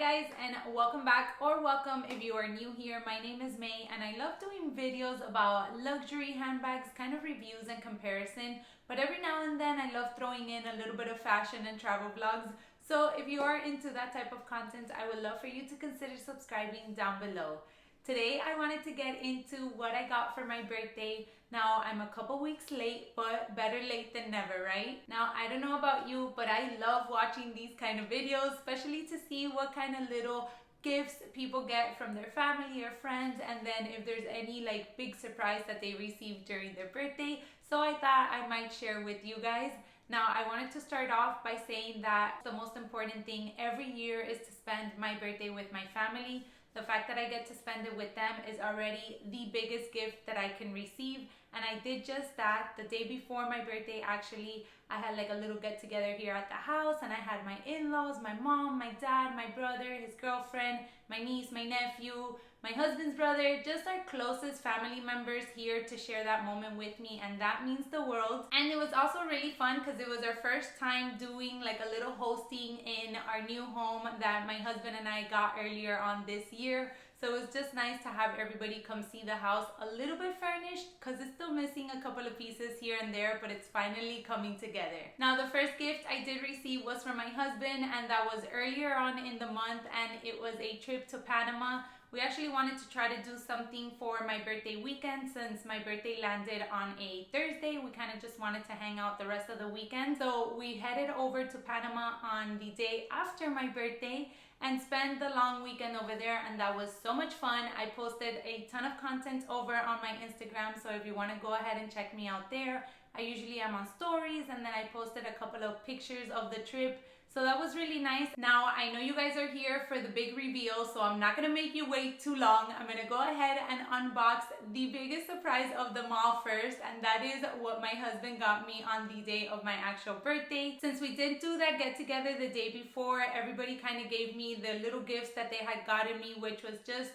guys, and welcome back, or welcome if you are new here. My name is May and I love doing videos about luxury handbags, kind of reviews and comparison, but every now and then I love throwing in a little bit of fashion and travel vlogs. So if you are into that type of content, I would love for you to consider subscribing down below. Today I wanted to get into what I got for my birthday. Now I'm a couple weeks late, but better late than never, right? Now I don't know about you, but I love watching these kind of videos, especially to see what kind of little gifts people get from their family or friends, and then if there's any like big surprise that they received during their birthday. So I thought I might share with you guys. Now I wanted to start off by saying that the most important thing every year is to spend my birthday with my family. The fact that I get to spend it with them is already the biggest gift that I can receive, and I did just that. The day before my birthday, actually, I had like a little get together here at the house, and I had my in-laws, my mom, my dad, my brother, his girlfriend, my niece, my nephew, my husband's brother, just our closest family members here to share that moment with me, and that means the world. And it was also really fun because it was our first time doing like a little hosting in our new home that my husband and I got earlier on this year. So it was just nice to have everybody come see the house a little bit furnished, because it's still missing a couple of pieces here and there, but it's finally coming together. Now the first gift I did receive was from my husband, and that was earlier on in the month, and it was a trip to Panama. We actually wanted to try to do something for my birthday weekend. Since my birthday landed on a Thursday, we kind of just wanted to hang out the rest of the weekend. So we headed over to Panama on the day after my birthday and spend the long weekend over there, and that was so much fun. I posted a ton of content over on my Instagram, so if you want to go ahead and check me out there. I usually am on stories, and then I posted a couple of pictures of the trip. So that was really nice. Now I know you guys are here for the big reveal, so I'm not gonna make you wait too long. I'm gonna go ahead and unbox the biggest surprise of them all first, and that is what my husband got me on the day of my actual birthday. Since we did do that get together the day before, everybody kind of gave me the little gifts that they had gotten me, which was just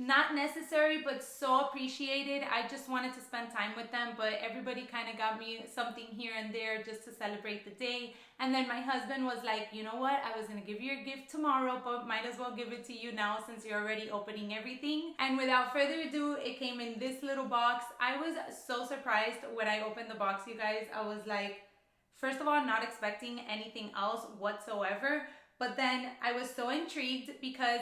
not necessary but so appreciated. I just wanted to spend time with them, but everybody kind of got me something here and there just to celebrate the day. And then my husband was like, you know what, I was gonna give you a gift tomorrow, but might as well give it to you now since you're already opening everything. And without further ado, it came in this little box. I was so surprised when I opened the box, you guys. I was like, first of all, not expecting anything else whatsoever, but then I was so intrigued because,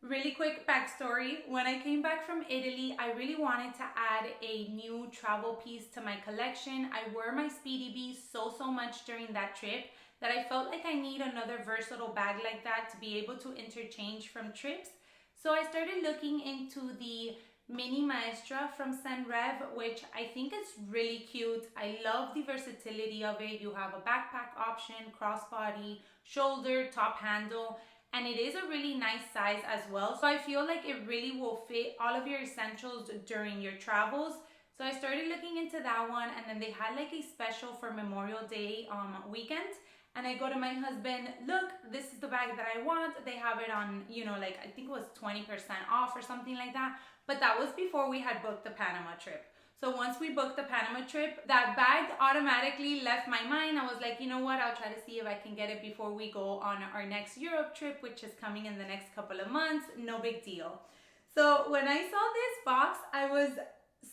really quick backstory, when I came back from Italy, I really wanted to add a new travel piece to my collection. I wore my Speedy Bee so much during that trip that I felt like I need another versatile bag like that to be able to interchange from trips. So I started looking into the Mini Maestra from Senreve, which I think is really cute. I love the versatility of it. You have a backpack option, crossbody, shoulder, top handle, and it is a really nice size as well. So I feel like it really will fit all of your essentials during your travels. So I started looking into that one, and then they had like a special for Memorial Day weekend. And I go to my husband, look, this is the bag that I want. They have it on, you know, like I think it was 20% off or something like that. But that was before we had booked the Panama trip. So once we booked the Panama trip, that bag automatically left my mind. I was like, you know what, I'll try to see if I can get it before we go on our next Europe trip, which is coming in the next couple of months. No big deal. So when I saw this box, I was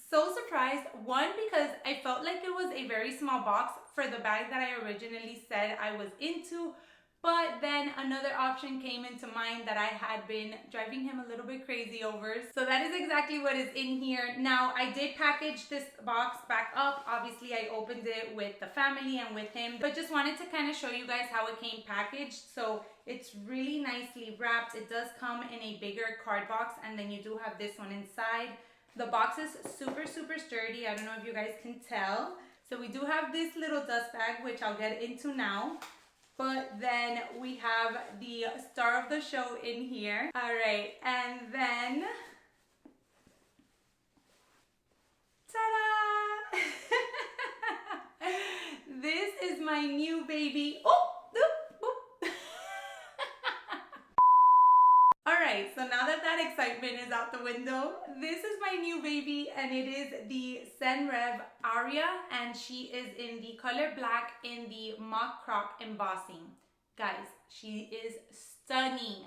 so surprised. One, because I felt like it was a very small box for the bag that I originally said I was into. But then another option came into mind that I had been driving him a little bit crazy over. So that is exactly what is in here. Now, I did package this box back up. Obviously, I opened it with the family and with him, but just wanted to kind of show you guys how it came packaged. So it's really nicely wrapped. It does come in a bigger card box, and then you do have this one inside. The box is super sturdy. I don't know if you guys can tell. So we do have this little dust bag, which I'll get into now. But then we have the star of the show in here. All right, and then, ta-da! This is my new baby. Oh, Alright, so now that that excitement is out the window, this is my new baby, and it is the Senreve Aria, and she is in the color black in the mock croc embossing. Guys, she is stunning.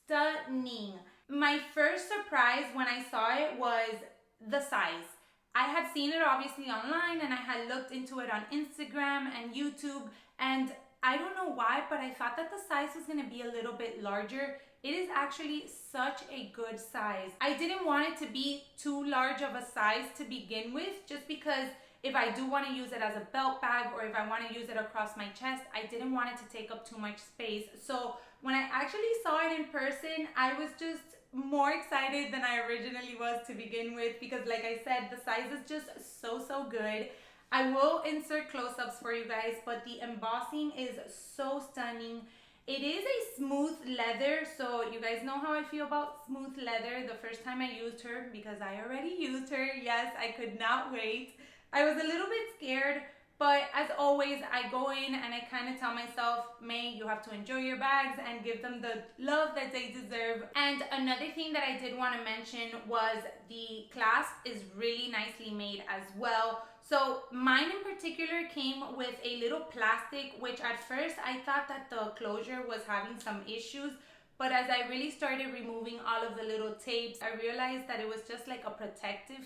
stunning. My first surprise when I saw it was the size. I had seen it obviously online and I had looked into it on Instagram and YouTube, and I don't know why, but I thought that the size was gonna be a little bit larger. It is actually such a good size. I didn't want it to be too large of a size to begin with, just because if I do want to use it as a belt bag or if I want to use it across my chest, I didn't want it to take up too much space. So when I actually saw it in person, I was just more excited than I originally was to begin with, because like I said, the size is just so good. I will insert close-ups for you guys, but the embossing is so stunning. It is a smooth leather, so you guys know how I feel about smooth leather. The first time I used her, because I already used her, yes, I could not wait. I was a little bit scared, but as always, I go in and I kind of tell myself, May, you have to enjoy your bags and give them the love that they deserve. And another thing that I did want to mention was the clasp is really nicely made as well. So mine in particular came with a little plastic, which at first I thought that the closure was having some issues. But as I really started removing all of the little tapes, I realized that it was just like a protective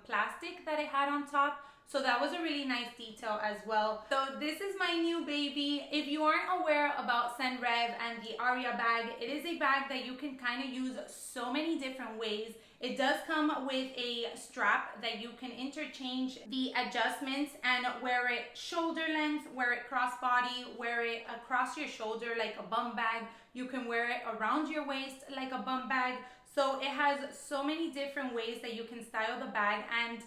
plastic that it had on top. So that was a really nice detail as well. So this is my new baby. If you aren't aware about Senreve and the Aria bag, it is a bag that you can kind of use so many different ways. It does come with a strap that you can interchange the adjustments and wear it shoulder length, wear it crossbody, wear it across your shoulder like a bum bag. You can wear it around your waist like a bum bag. So it has so many different ways that you can style the bag, and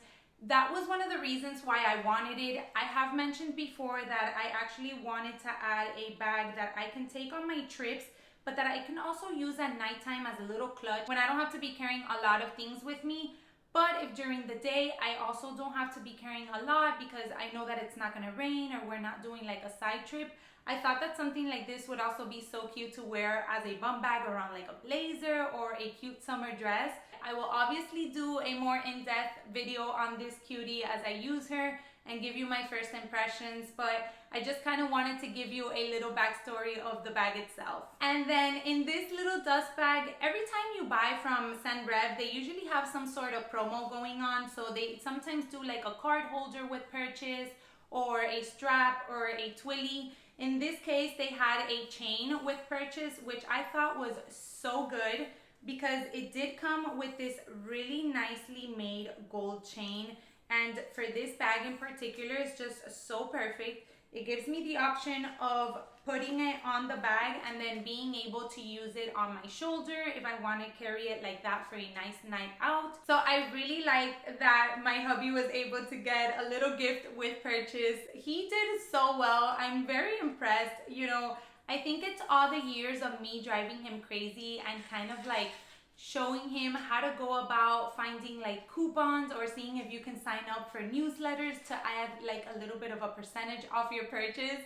that was one of the reasons why I wanted it. I have mentioned before that I actually wanted to add a bag that I can take on my trips, but that I can also use at nighttime as a little clutch when I don't have to be carrying a lot of things with me. But if during the day, I also don't have to be carrying a lot because I know that it's not gonna rain or we're not doing like a side trip, I thought that something like this would also be so cute to wear as a bum bag around like a blazer or a cute summer dress. I will obviously do a more in-depth video on this cutie as I use her and give you my first impressions, but I just kind of wanted to give you a little backstory of the bag itself. And then in this little dust bag, every time you buy from Senreve, they usually have some sort of promo going on. So they sometimes do like a card holder with purchase or a strap or a twilly. In this case, they had a chain with purchase, which I thought was so good because it did come with this really nicely made gold chain. And for this bag in particular, it's just so perfect. It gives me the option of putting it on the bag and then being able to use it on my shoulder if I want to carry it like that for a nice night out. So I really like that my hubby was able to get a little gift with purchase. He did so well. I'm very impressed. You know, I think it's all the years of me driving him crazy and kind of like showing him how to go about finding like coupons or seeing if you can sign up for newsletters to add like a little bit of a percentage off your purchase.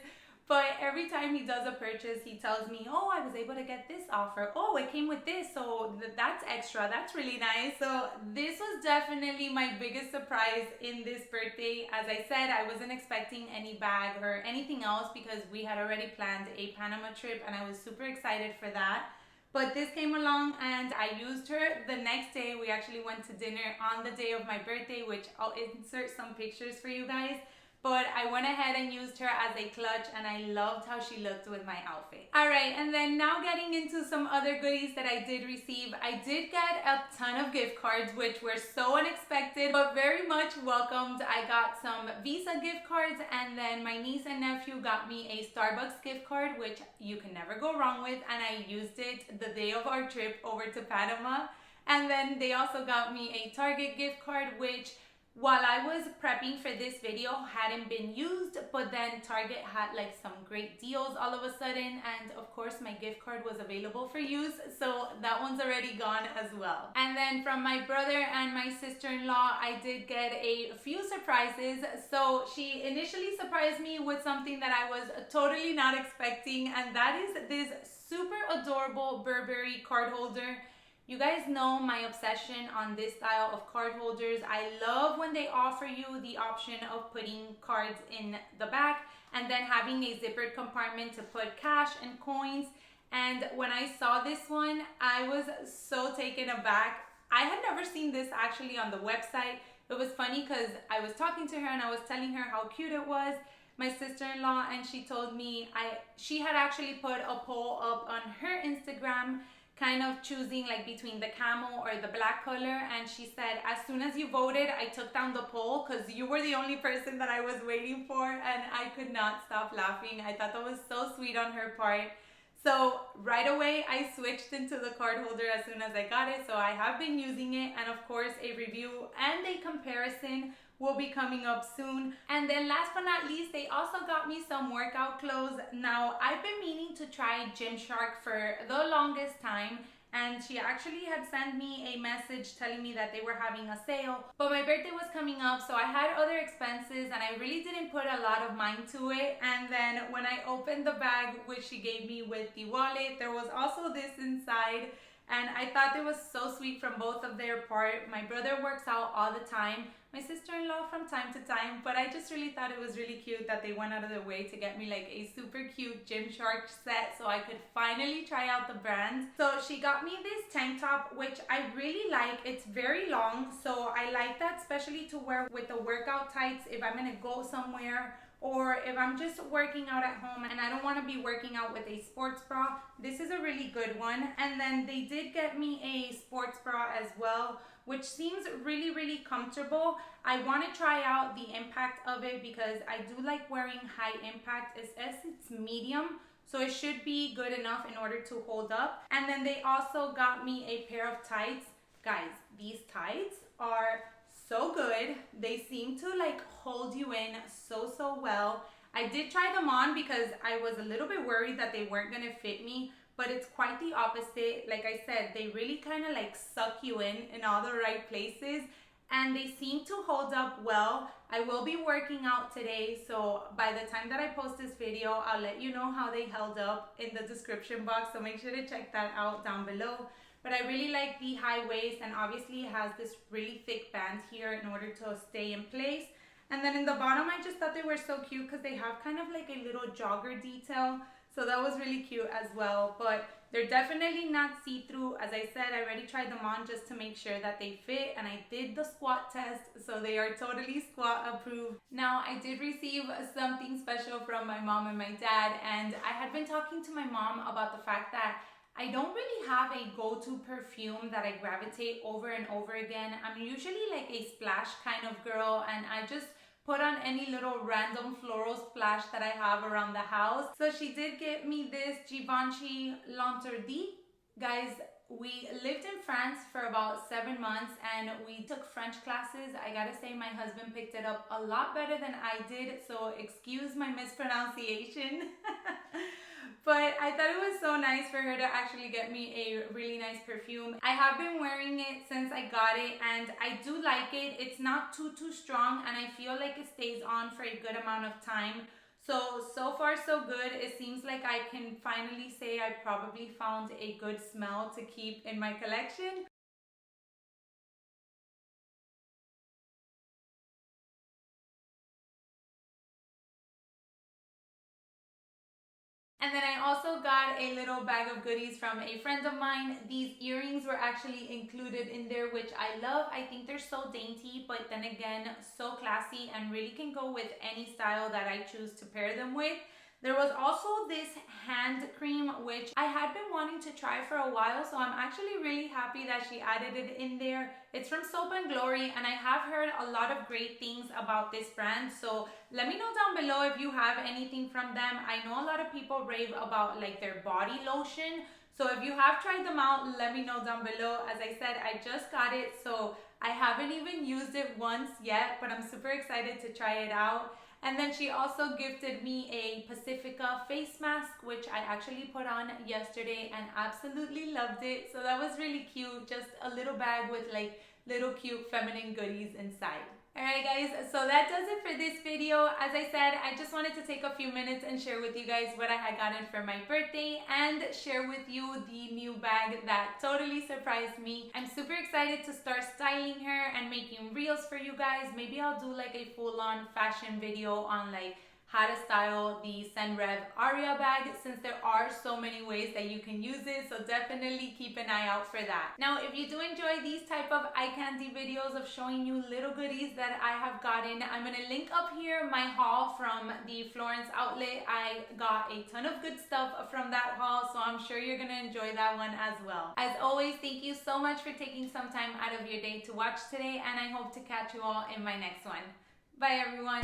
But every time he does a purchase, he tells me, oh, I was able to get this offer. Oh, it came with this, so that's extra. That's really nice. So this was definitely my biggest surprise in this birthday. As I said, I wasn't expecting any bag or anything else because we had already planned a Panama trip and I was super excited for that. But this came along and I used her. The next day, we actually went to dinner on the day of my birthday, which I'll insert some pictures for you guys. But I went ahead and used her as a clutch and I loved how she looked with my outfit. Alright, and then now getting into some other goodies that I did receive. I did get a ton of gift cards, which were so unexpected, but very much welcomed. I got some Visa gift cards, and then my niece and nephew got me a Starbucks gift card, which you can never go wrong with, and I used it the day of our trip over to Panama. And then they also got me a Target gift card, which while I was prepping for this video hadn't been used, but then Target had like some great deals all of a sudden, and of course my gift card was available for use, so that one's already gone as well. And then from my brother and my sister-in-law, I did get a few surprises. So she initially surprised me with something that I was totally not expecting, and that is this super adorable Burberry card holder. You guys know my obsession on this style of card holders. I love when they offer you the option of putting cards in the back and then having a zippered compartment to put cash and coins. And when I saw this one, I was so taken aback. I had never seen this actually on the website. It was funny because I was talking to her and I was telling her how cute it was, my sister-in-law, and she told me she had actually put a poll up on her Instagram, kind of choosing like between the camel or the black color, and she said, as soon as you voted, I took down the poll because you were the only person that I was waiting for, and I could not stop laughing. I thought that was so sweet on her part. So right away, I switched into the card holder as soon as I got it. So I have been using it, and of course a review and a comparison will be coming up soon. And then last but not least, they also got me some workout clothes. Now, I've been meaning to try Gymshark for the longest time, and she actually had sent me a message telling me that they were having a sale, but my birthday was coming up, so I had other expenses and I really didn't put a lot of mind to it. And then when I opened the bag which she gave me with the wallet, there was also this inside, and I thought it was so sweet from both of their part. My brother works out all the time, my sister-in-law from time to time, but I just really thought it was really cute that they went out of their way to get me like a super cute Gymshark set so I could finally try out the brand. So she got me this tank top, which I really like. It's very long, so I like that, especially to wear with the workout tights if I'm gonna go somewhere, or if I'm just working out at home and I don't want to be working out with a sports bra. This is a really good one. And then they did get me a sports bra as well, which seems really, really comfortable. I want to try out the impact of it because I do like wearing high impact. It says it's medium, so it should be good enough in order to hold up. And then they also got me a pair of tights. Guys, these tights are so good. They seem to like hold you in so well. I did try them on because I was a little bit worried that they weren't gonna fit me, but it's quite the opposite. Like I said, they really kind of like suck you in all the right places, and they seem to hold up well. I will be working out today, so by the time that I post this video, I'll let you know how they held up in the description box, so make sure to check that out down below. But I really like the high waist, and obviously it has this really thick band here in order to stay in place. And then in the bottom, I just thought they were so cute because they have kind of like a little jogger detail. So that was really cute as well. But they're definitely not see-through. As I said, I already tried them on just to make sure that they fit, and I did the squat test, so they are totally squat approved. Now, I did receive something special from my mom and my dad, and I had been talking to my mom about the fact that I don't really have a go-to perfume that I gravitate over and over again. I'm usually like a splash kind of girl, and I just put on any little random floral splash that I have around the house. So she did get me this Givenchy L'Interdit. Guys, we lived in France for about 7 months and we took French classes. I gotta say my husband picked it up a lot better than I did, so excuse my mispronunciation. But I thought it was so nice for her to actually get me a really nice perfume. I have been wearing it since I got it, and I do like it. It's not too strong, and I feel like it stays on for a good amount of time. So far so good. It seems like I can finally say I probably found a good smell to keep in my collection. And then I also got a little bag of goodies from a friend of mine. These earrings were actually included in there, which I love. I think they're so dainty, but then again, so classy and really can go with any style that I choose to pair them with. There was also this hand cream, which I had been wanting to try for a while, so I'm actually really happy that she added it in there. It's from Soap and Glory, and I have heard a lot of great things about this brand, so let me know down below if you have anything from them. I know a lot of people rave about like their body lotion, so if you have tried them out, let me know down below. As I said, I just got it, so I haven't even used it once yet, but I'm super excited to try it out. And then she also gifted me a Pacifica face mask, which I actually put on yesterday and absolutely loved it. So that was really cute, just a little bag with like little cute feminine goodies inside. Alright guys, so that does it for this video. As I said, I just wanted to take a few minutes and share with you guys what I had gotten for my birthday and share with you the new bag that totally surprised me. I'm super excited to start styling her and making reels for you guys. Maybe I'll do like a full-on fashion video on like how to style the Senreve Aria bag, since there are so many ways that you can use it, so definitely keep an eye out for that. Now, if you do enjoy these type of eye candy videos of showing you little goodies that I have gotten, I'm gonna link up here my haul from the Florence outlet. I got a ton of good stuff from that haul, so I'm sure you're gonna enjoy that one as well. As always, thank you so much for taking some time out of your day to watch today, and I hope to catch you all in my next one. Bye everyone.